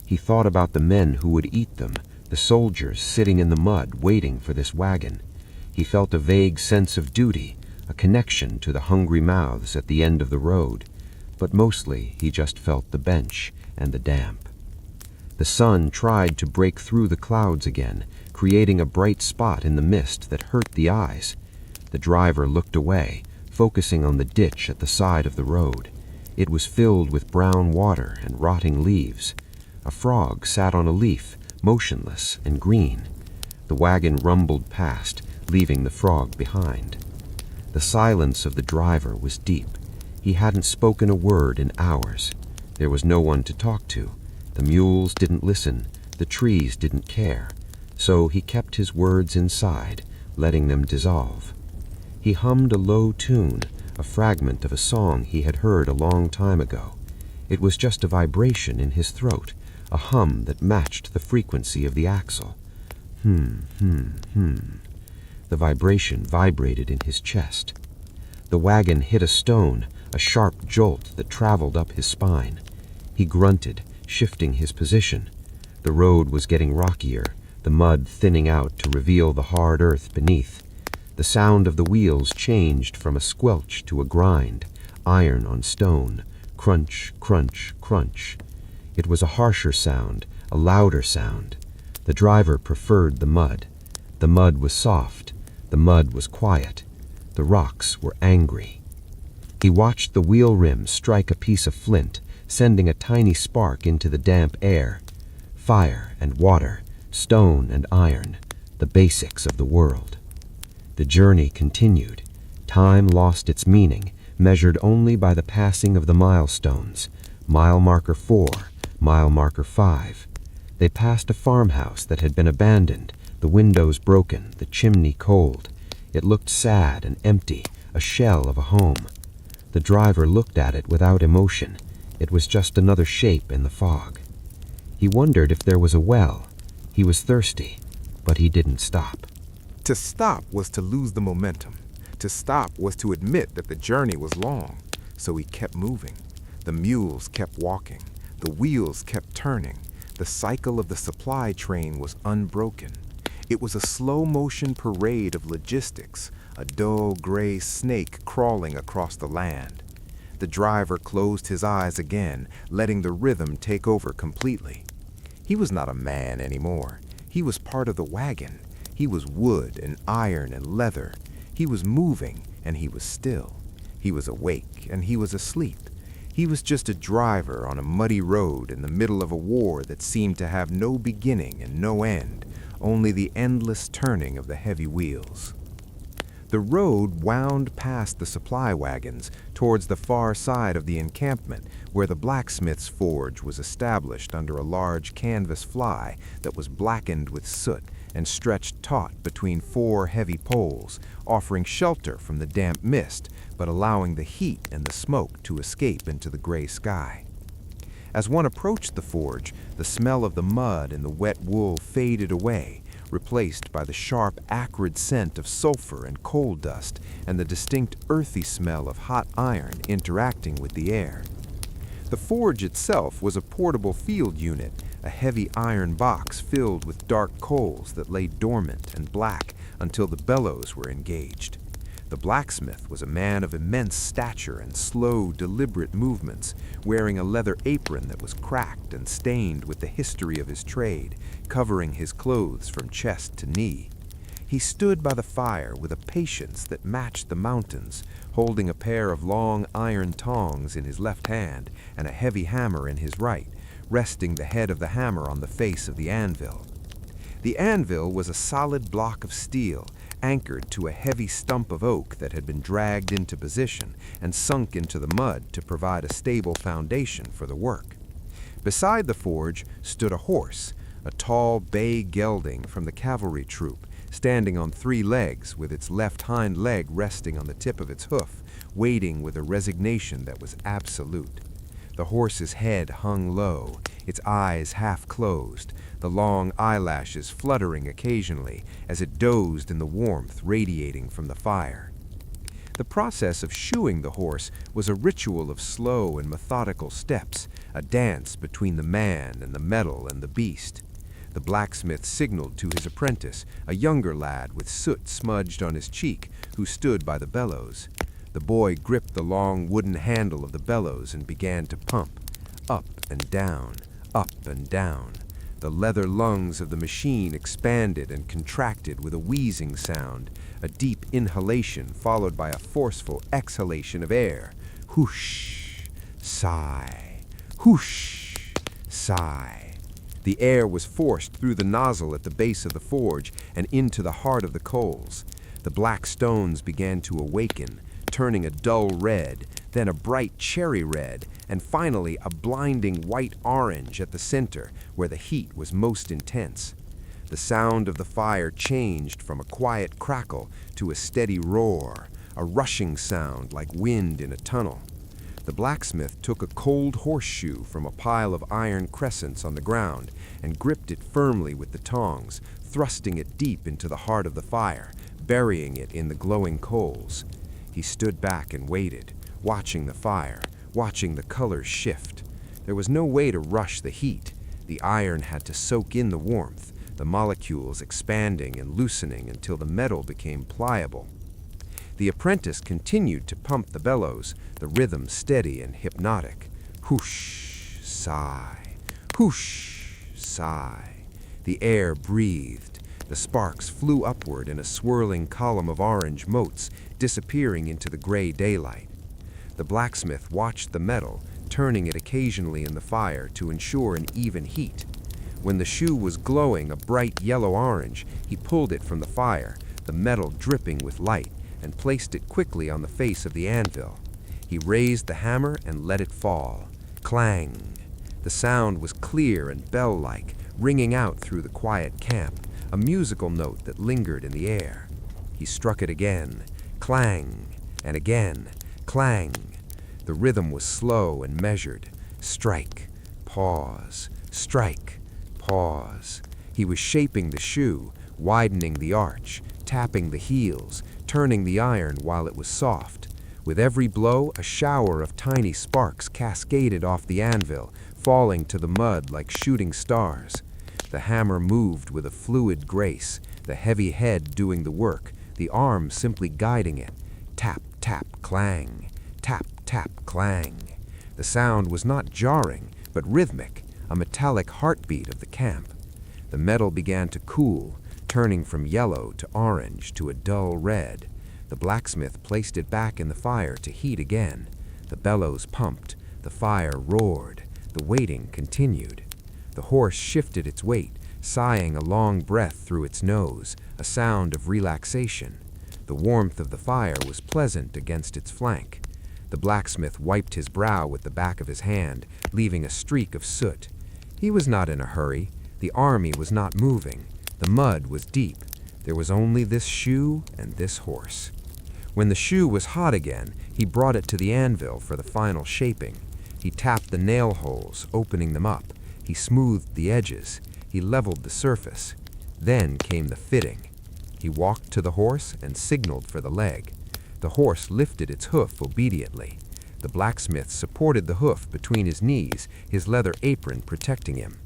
He thought about the men who would eat them, the soldiers sitting in the mud waiting for this wagon. He felt a vague sense of duty, a connection to the hungry mouths at the end of the road, but mostly he just felt the bench and the damp. The sun tried to break through the clouds again, creating a bright spot in the mist that hurt the eyes. The driver looked away, focusing on the ditch at the side of the road. It was filled with brown water and rotting leaves. A frog sat on a leaf, motionless and green. The wagon rumbled past, leaving the frog behind. The silence of the driver was deep. He hadn't spoken a word in hours. There was no one to talk to. The mules didn't listen. The trees didn't care. So he kept his words inside, letting them dissolve. He hummed a low tune, a fragment of a song he had heard a long time ago. It was just a vibration in his throat, a hum that matched the frequency of the axle. The vibration vibrated in his chest. The wagon hit a stone, a sharp jolt that traveled up his spine. He grunted, shifting his position. The road was getting rockier, the mud thinning out to reveal the hard earth beneath. The sound of the wheels changed from a squelch to a grind, iron on stone, crunch, crunch, crunch. It was a harsher sound, a louder sound. The driver preferred the mud. The mud was soft. The mud was quiet. The rocks were angry. He watched the wheel rim strike a piece of flint, sending a tiny spark into the damp air. Fire and water, stone and iron, the basics of the world. The journey continued. Time lost its meaning, measured only by the passing of the milestones. Mile marker 4, mile marker 5. They passed a farmhouse that had been abandoned, the windows broken, the chimney cold. It looked sad and empty, a shell of a home. The driver looked at it without emotion. It was just another shape in the fog. He wondered if there was a well. He was thirsty, but he didn't stop. To stop was to lose the momentum. To stop was to admit that the journey was long. So he kept moving. The mules kept walking. The wheels kept turning. The cycle of the supply train was unbroken. It was a slow-motion parade of logistics, a dull gray snake crawling across the land. The driver closed his eyes again, letting the rhythm take over completely. He was not a man anymore. He was part of the wagon. He was wood and iron and leather. He was moving, and he was still. He was awake, and he was asleep. He was just a driver on a muddy road in the middle of a war that seemed to have no beginning and no end, only the endless turning of the heavy wheels. The road wound past the supply wagons towards the far side of the encampment, where the blacksmith's forge was established under a large canvas fly that was blackened with soot and stretched taut between 4 heavy poles, offering shelter from the damp mist, but allowing the heat and the smoke to escape into the gray sky. As one approached the forge, the smell of the mud and the wet wool faded away, replaced by the sharp, acrid scent of sulfur and coal dust and the distinct earthy smell of hot iron interacting with the air. The forge itself was a portable field unit, a heavy iron box filled with dark coals that lay dormant and black until the bellows were engaged. The blacksmith was a man of immense stature and slow, deliberate movements, wearing a leather apron that was cracked and stained with the history of his trade, covering his clothes from chest to knee. He stood by the fire with a patience that matched the mountains, holding a pair of long iron tongs in his left hand and a heavy hammer in his right, resting the head of the hammer on the face of the anvil. The anvil was a solid block of steel, anchored to a heavy stump of oak that had been dragged into position and sunk into the mud to provide a stable foundation for the work. Beside the forge stood a horse, a tall bay gelding from the cavalry troop, standing on 3 legs with its left hind leg resting on the tip of its hoof, waiting with a resignation that was absolute. The horse's head hung low, its eyes half closed, the long eyelashes fluttering occasionally as it dozed in the warmth radiating from the fire. The process of shoeing the horse was a ritual of slow and methodical steps, a dance between the man and the metal and the beast. The blacksmith signaled to his apprentice, a younger lad with soot smudged on his cheek, who stood by the bellows. The boy gripped the long wooden handle of the bellows and began to pump, up and down, up and down. The leather lungs of the machine expanded and contracted with a wheezing sound, a deep inhalation followed by a forceful exhalation of air. Whoosh, sigh, whoosh, sigh. The air was forced through the nozzle at the base of the forge and into the heart of the coals. The black stones began to awaken, turning a dull red, then a bright cherry red, and finally a blinding white orange at the center, where the heat was most intense. The sound of the fire changed from a quiet crackle to a steady roar, a rushing sound like wind in a tunnel. The blacksmith took a cold horseshoe from a pile of iron crescents on the ground and gripped it firmly with the tongs, thrusting it deep into the heart of the fire, burying it in the glowing coals. He stood back and waited, watching the fire, watching the colors shift. There was no way to rush the heat. The iron had to soak in the warmth, the molecules expanding and loosening until the metal became pliable. The apprentice continued to pump the bellows, the rhythm steady and hypnotic. Whoosh, sigh, whoosh, sigh. The air breathed. The sparks flew upward in a swirling column of orange motes, disappearing into the gray daylight. The blacksmith watched the metal, turning it occasionally in the fire to ensure an even heat. When the shoe was glowing a bright yellow-orange, he pulled it from the fire, the metal dripping with light, and placed it quickly on the face of the anvil. He raised the hammer and let it fall. Clang! The sound was clear and bell-like, ringing out through the quiet camp, a musical note that lingered in the air. He struck it again. Clang! And again. Clang! The rhythm was slow and measured. Strike, pause, strike, pause. He was shaping the shoe, widening the arch, tapping the heels, turning the iron while it was soft. With every blow, a shower of tiny sparks cascaded off the anvil, falling to the mud like shooting stars. The hammer moved with a fluid grace, the heavy head doing the work, the arm simply guiding it. Tap, tap, clang. Tap, tap, clang. The sound was not jarring, but rhythmic, a metallic heartbeat of the camp. The metal began to cool, turning from yellow to orange to a dull red. The blacksmith placed it back in the fire to heat again. The bellows pumped, the fire roared, the waiting continued. The horse shifted its weight, sighing a long breath through its nose, a sound of relaxation. The warmth of the fire was pleasant against its flank. The blacksmith wiped his brow with the back of his hand, leaving a streak of soot. He was not in a hurry. The army was not moving. The mud was deep. There was only this shoe and this horse. When the shoe was hot again, he brought it to the anvil for the final shaping. He tapped the nail holes, opening them up. He smoothed the edges. He leveled the surface. Then came the fitting. He walked to the horse and signaled for the leg. The horse lifted its hoof obediently. The blacksmith supported the hoof between his knees, his leather apron protecting him.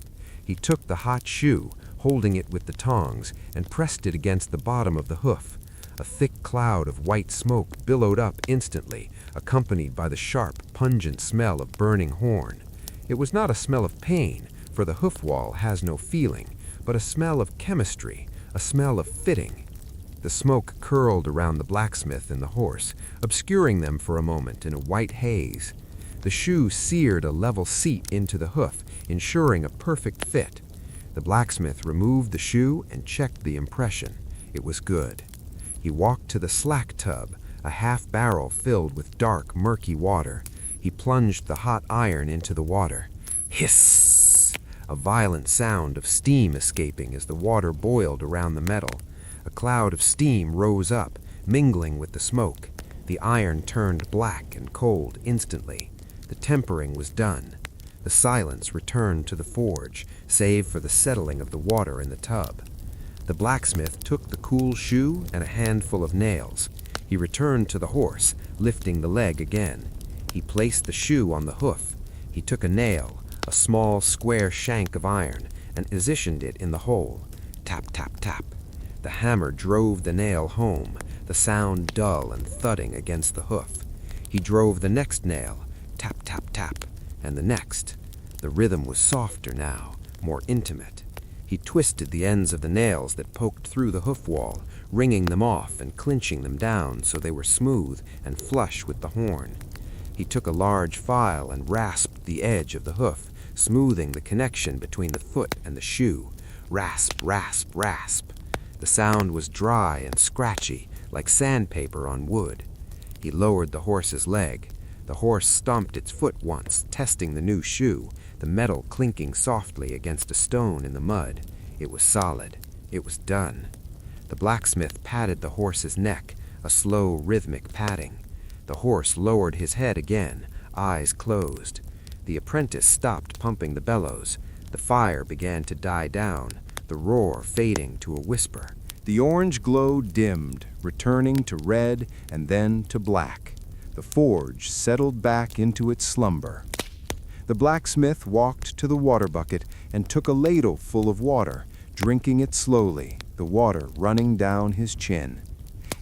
He took the hot shoe, holding it with the tongs, and pressed it against the bottom of the hoof. A thick cloud of white smoke billowed up instantly, accompanied by the sharp, pungent smell of burning horn. It was not a smell of pain, for the hoof wall has no feeling, but a smell of chemistry, a smell of fitting. The smoke curled around the blacksmith and the horse, obscuring them for a moment in a white haze. The shoe seared a level seat into the hoof, ensuring a perfect fit. The blacksmith removed the shoe and checked the impression. It was good. He walked to the slack tub, a half barrel filled with dark, murky water. He plunged the hot iron into the water. Hiss! A violent sound of steam escaping as the water boiled around the metal. A cloud of steam rose up, mingling with the smoke. The iron turned black and cold instantly. The tempering was done. The silence returned to the forge, save for the settling of the water in the tub. The blacksmith took the cool shoe and a handful of nails. He returned to the horse, lifting the leg again. He placed the shoe on the hoof. He took a nail, a small square shank of iron, and positioned it in the hole. Tap, tap, tap. The hammer drove the nail home, the sound dull and thudding against the hoof. He drove the next nail, tap, tap, tap, and the next. The rhythm was softer now, more intimate. He twisted the ends of the nails that poked through the hoof wall, wringing them off and clinching them down so they were smooth and flush with the horn. He took a large file and rasped the edge of the hoof, smoothing the connection between the foot and the shoe. Rasp, rasp, rasp. The sound was dry and scratchy, like sandpaper on wood. He lowered the horse's leg. The horse stomped its foot once, testing the new shoe, the metal clinking softly against a stone in the mud. It was solid. It was done. The blacksmith patted the horse's neck, a slow, rhythmic patting. The horse lowered his head again, eyes closed. The apprentice stopped pumping the bellows. The fire began to die down, the roar fading to a whisper. The orange glow dimmed, returning to red and then to black. The forge settled back into its slumber. The blacksmith walked to the water bucket and took a ladle full of water, drinking it slowly, the water running down his chin.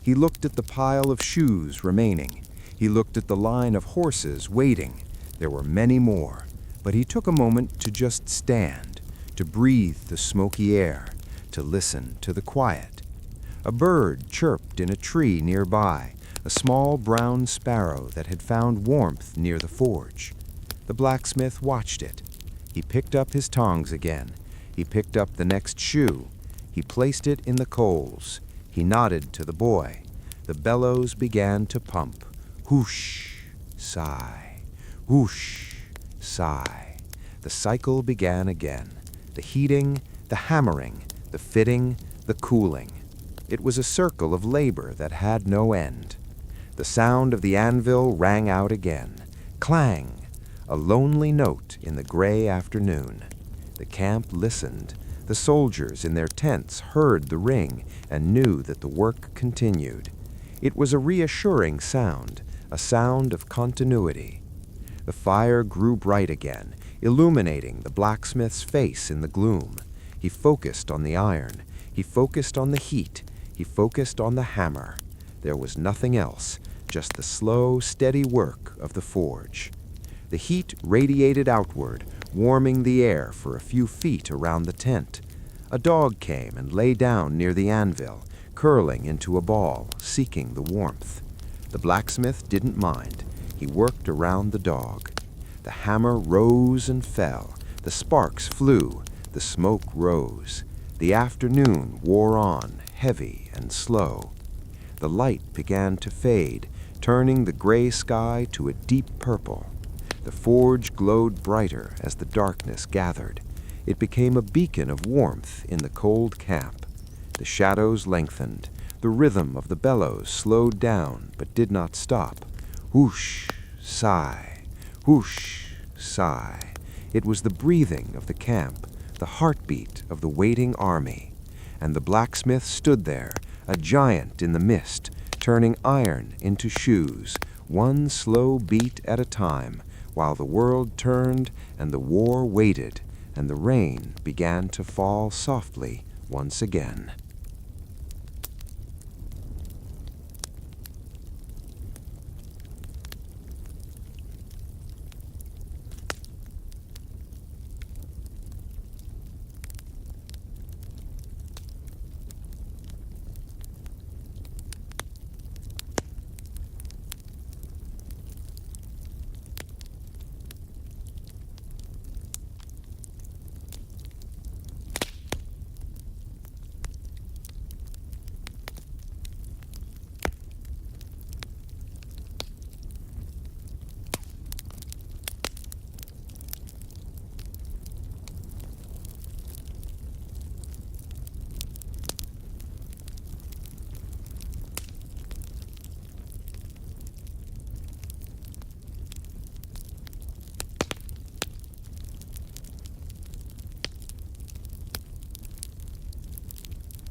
He looked at the pile of shoes remaining. He looked at the line of horses waiting. There were many more, but he took a moment to just stand, to breathe the smoky air, to listen to the quiet. A bird chirped in a tree nearby, a small brown sparrow that had found warmth near the forge. The blacksmith watched it. He picked up his tongs again. He picked up the next shoe. He placed it in the coals. He nodded to the boy. The bellows began to pump. Whoosh, sigh. Whoosh, sigh. The cycle began again. The heating, the hammering, the fitting, the cooling. It was a circle of labor that had no end. The sound of the anvil rang out again. Clang! A lonely note in the gray afternoon. The camp listened. The soldiers in their tents heard the ring and knew that the work continued. It was a reassuring sound, a sound of continuity. The fire grew bright again, illuminating the blacksmith's face in the gloom. He focused on the iron. He focused on the heat. He focused on the hammer. There was nothing else, just the slow, steady work of the forge. The heat radiated outward, warming the air for a few feet around the tent. A dog came and lay down near the anvil, curling into a ball, seeking the warmth. The blacksmith didn't mind. He worked around the dog. The hammer rose and fell. The sparks flew. The smoke rose. The afternoon wore on, heavy and slow. The light began to fade, turning the gray sky to a deep purple. The forge glowed brighter as the darkness gathered. It became a beacon of warmth in the cold camp. The shadows lengthened. The rhythm of the bellows slowed down but did not stop. Whoosh, sigh. Whoosh, sigh. It was the breathing of the camp, the heartbeat of the waiting army. And the blacksmith stood there, a giant in the mist, turning iron into shoes, one slow beat at a time, while the world turned and the war waited, and the rain began to fall softly once again.